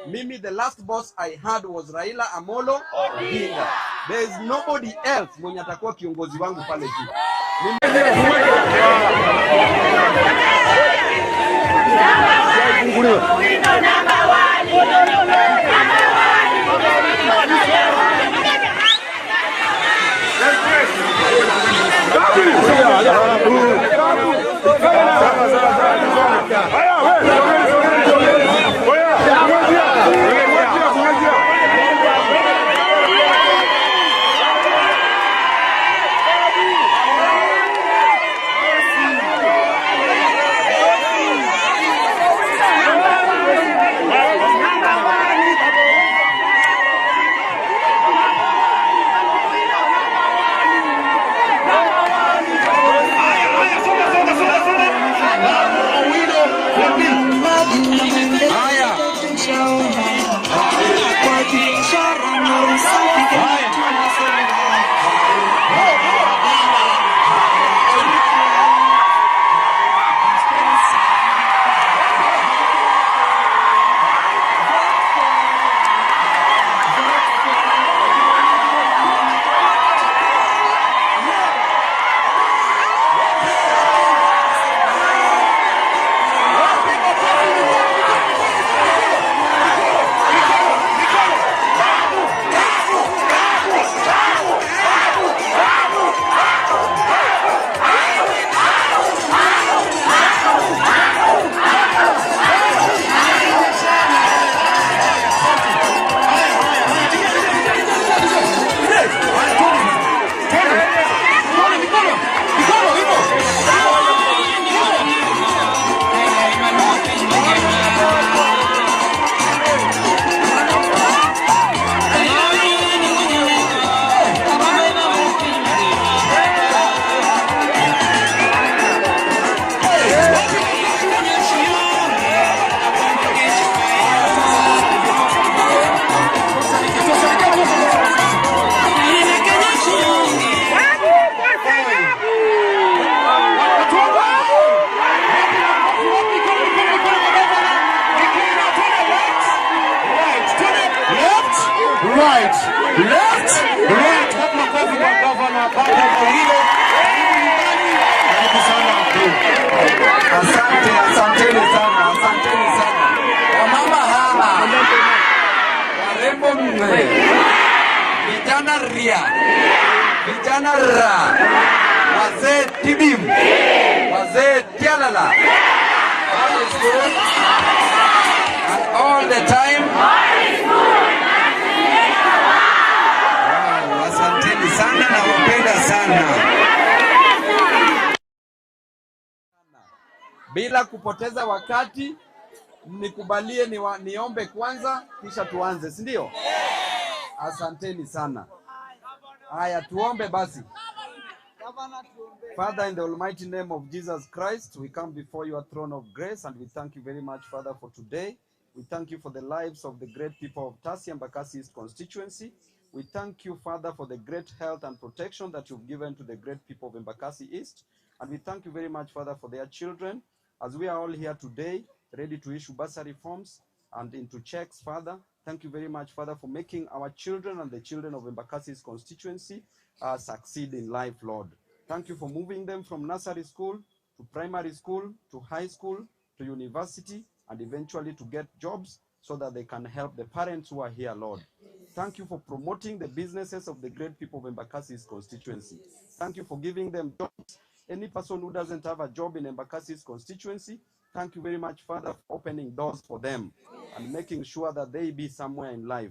Mimi, the last boss I had was Raila Amolo Odinga. There is nobody else mwenye atakuwa kiongozi wangu pale juu. Asanteni sana. Wamama hawa warembo mwe, vijana ria, vijana ra, wazee tibim, wazee tialala. All is good and all the time. Asanteni sana na wapenda sana. Bila kupoteza wakati, nikubalie niombe kwanza kisha tuanze, si ndio? Asanteni sana. Haya, tuombe basi. Father, in the almighty name of Jesus Christ, we come before your throne of grace and we thank you very much, Father, for today. We thank you for the lives of the great people of Tasia Embakasi East constituency. We thank you, Father, for the great health and protection that you've given to the great people of Embakasi East. And we thank you very much, Father, for their children. As we are all here today, ready to issue bursary forms and into checks, Father, thank you very much, Father, for making our children and the children of Embakasi's constituency succeed in life, Lord. Thank you for moving them from nursery school to primary school to high school to university and eventually to get jobs so that they can help the parents who are here, Lord. Thank you for promoting the businesses of the great people of Embakasi's constituency. Thank you for giving them jobs. Any person who doesn't have a job in Embakasi's constituency, thank you very much, Father, for opening doors for them and making sure that they be somewhere in life.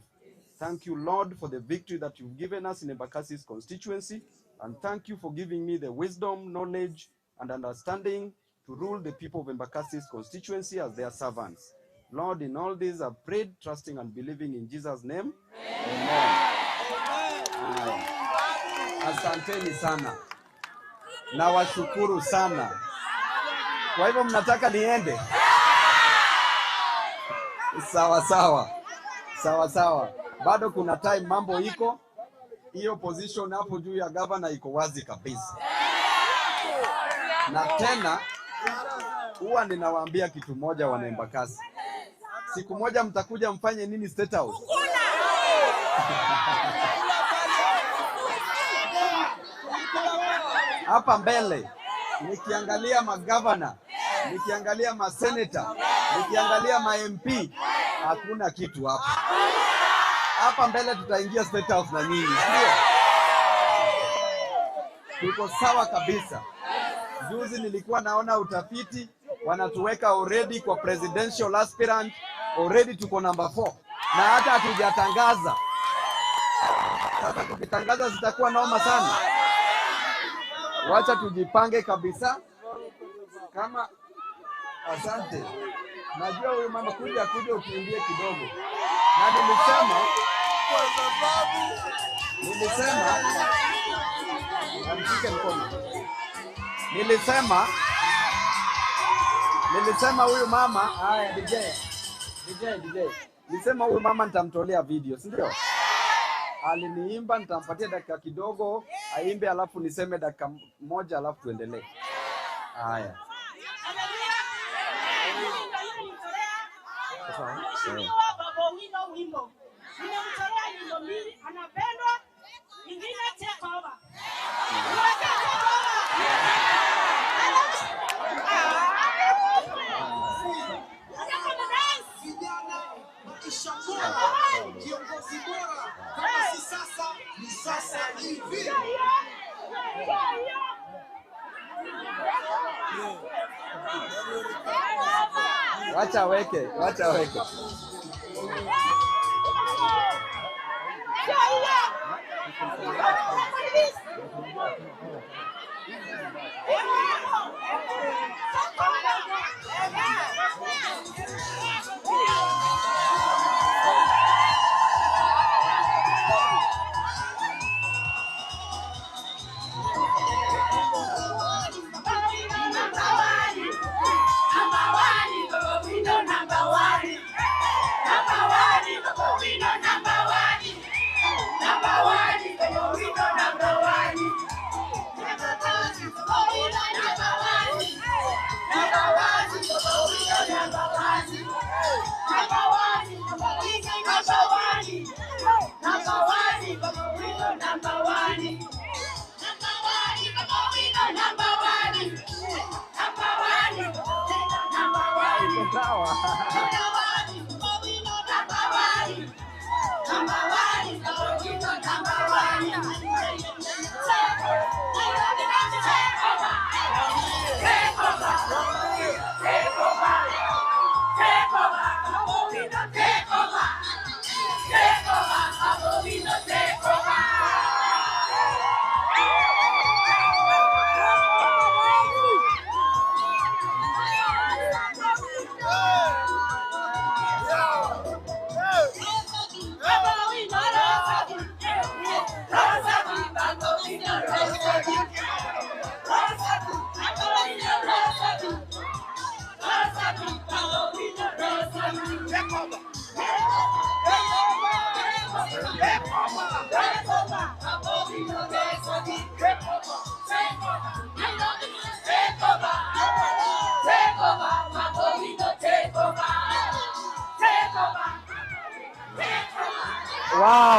Thank you, Lord, for the victory that you've given us in Embakasi's constituency. And thank you for giving me the wisdom, knowledge, and understanding to rule the people of Embakasi's constituency as their servants. Lord, in all this I've prayed, trusting and believing in Jesus' name. Amen. Asanteni sana. Na washukuru sana. Kwa hivyo mnataka niende? Sawa sawa. Sawa sawa. Bado kuna time, mambo iko. Hiyo position hapo juu ya governor iko wazi kabisa. Na tena huwa ninawaambia kitu moja wana Embakasi. Siku moja mtakuja mfanye nini State House? Hapa mbele nikiangalia magavana, nikiangalia maseneta, nikiangalia ma MP, hakuna kitu hapa. Hapa mbele tutaingia State House na nini? Ndio. Tuko sawa kabisa. Juzi nilikuwa naona utafiti wanatuweka already kwa presidential aspirant, already tuko number 4 na hata hatujatangaza. Sasa tukitangaza zitakuwa noma sana. Wacha tujipange kabisa. Kama asante. Najua huyu mama kuja ukimbie kidogo. Na nilisema amshike mkono. Nilisema huyu mama, haya DJ. Nilisema huyu mama nitamtolea video, si ndio? Aliniimba, nitampatia dakika kidogo aimbe, alafu niseme dakika moja, alafu tuendelee. Haya. Kiongozi bora kama si sasa ni sasa hivi. Wacha weke. Wow.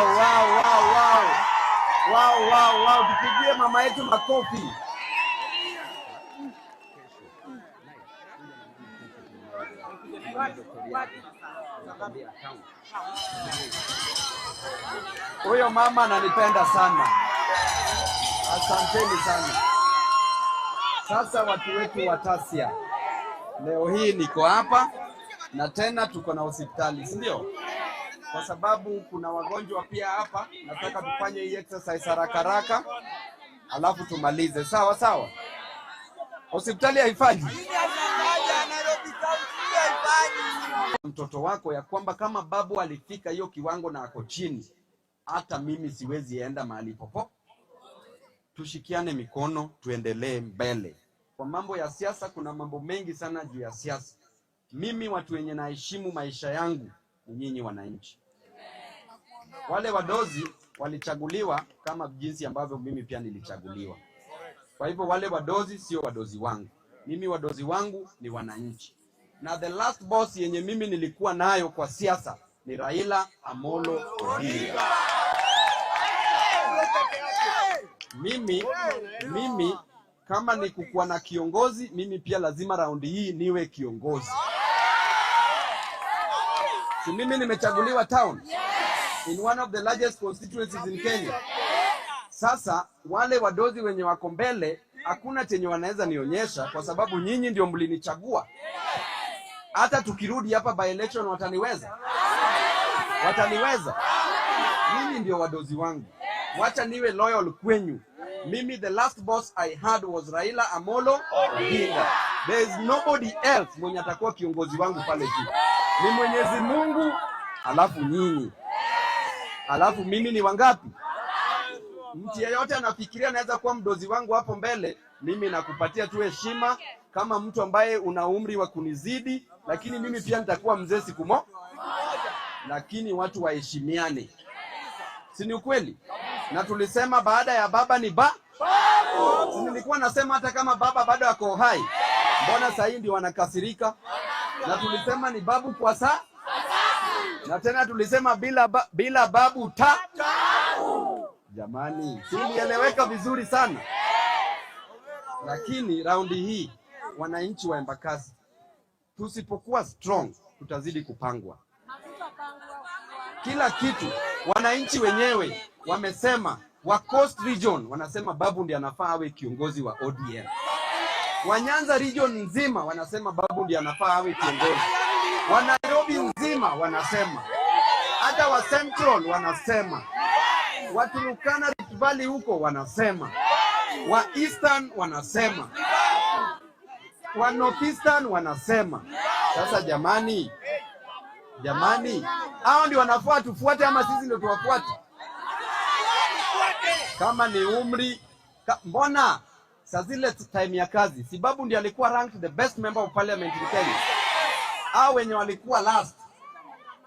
Tupigie mama yetu makofi. Huyo mama ananipenda sana. Asanteni sana. Sasa watu wetu wa Tasia, leo hii niko hapa na tena tuko na hospitali, si ndio? Kwa sababu kuna wagonjwa pia hapa, nataka tufanye hii exercise haraka alafu tumalize. Sawa. Hospitali haifanyi. Mtoto wako ya kwamba kama babu alifika hiyo kiwango na ako chini, hata mimi siwezi enda mahali popo. Tushikiane mikono, tuendelee mbele. Kwa mambo ya siasa, kuna mambo mengi sana juu ya siasa. Mimi watu wenye naheshimu maisha yangu ni nyinyi wananchi. Wale wadozi walichaguliwa kama jinsi ambavyo mimi pia nilichaguliwa. Kwa hivyo wale wadozi sio wadozi wangu. Mimi wadozi wangu ni wananchi. na the last boss yenye mimi nilikuwa nayo kwa siasa ni Raila Amolo Odinga. Mimi kama ni kukuwa na kiongozi, mimi pia lazima raundi hii niwe kiongozi. Si mimi nimechaguliwa town in one of the largest constituencies in Kenya. Sasa wale wadozi wenye wako mbele hakuna chenye wanaweza nionyesha kwa sababu nyinyi ndio mlinichagua. Hata tukirudi hapa by election wataniweza? Wataniweza? Mimi ndio wadozi wangu. Wacha niwe loyal kwenyu. Mimi the last boss I had was Raila Amolo Odinga. There is nobody else mwenye atakuwa kiongozi wangu pale juu. Ni Mwenyezi Mungu, alafu nyinyi. Alafu mimi ni wangapi? Mtu yeyote anafikiria anaweza kuwa mdozi wangu hapo mbele, mimi nakupatia tu heshima kama mtu ambaye una umri wa kunizidi, lakini mimi pia nitakuwa mzee siku moja. Lakini watu waheshimiane. Si ni ukweli? Na tulisema baada ya baba ni babu. Si nilikuwa nasema hata kama baba bado ako hai, mbona sasa hivi ndio wanakasirika? Na tulisema ni babu kwa saa. Na tena tulisema bila babu ta. Jamani, tulieleweka vizuri sana. Lakini raundi hii wananchi wa Embakasi, tusipokuwa strong tutazidi kupangwa. Kila kitu wananchi wenyewe wamesema, wa Coast Region wanasema babu ndiye anafaa awe kiongozi wa ODM. Wa Nyanza Region nzima wanasema babu ndiye anafaa awe kiongozi. Wa Nairobi nzima wanasema. Hata wa Central wanasema. Wa Turkana Rift Valley huko wanasema. Wa Eastern wanasema. Wa Northeastern wanasema. Sasa jamani, hao ndio wanafaa tufuate ama sisi ndio tuwafuate? Kama ni umri, mbona saa zile time ya kazi, si babu ndiye alikuwa ranked the best member of parliament in Kenya? Hao wenye walikuwa last,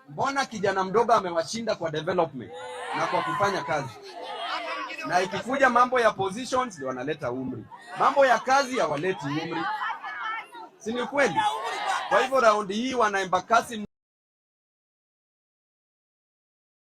mbona kijana mdogo amewashinda kwa development na kwa kufanya kazi? Na ikikuja mambo ya positions ndio wanaleta umri, mambo ya kazi hawaleti umri. Si ni kweli? Kwa hivyo raundi hii wana Embakasi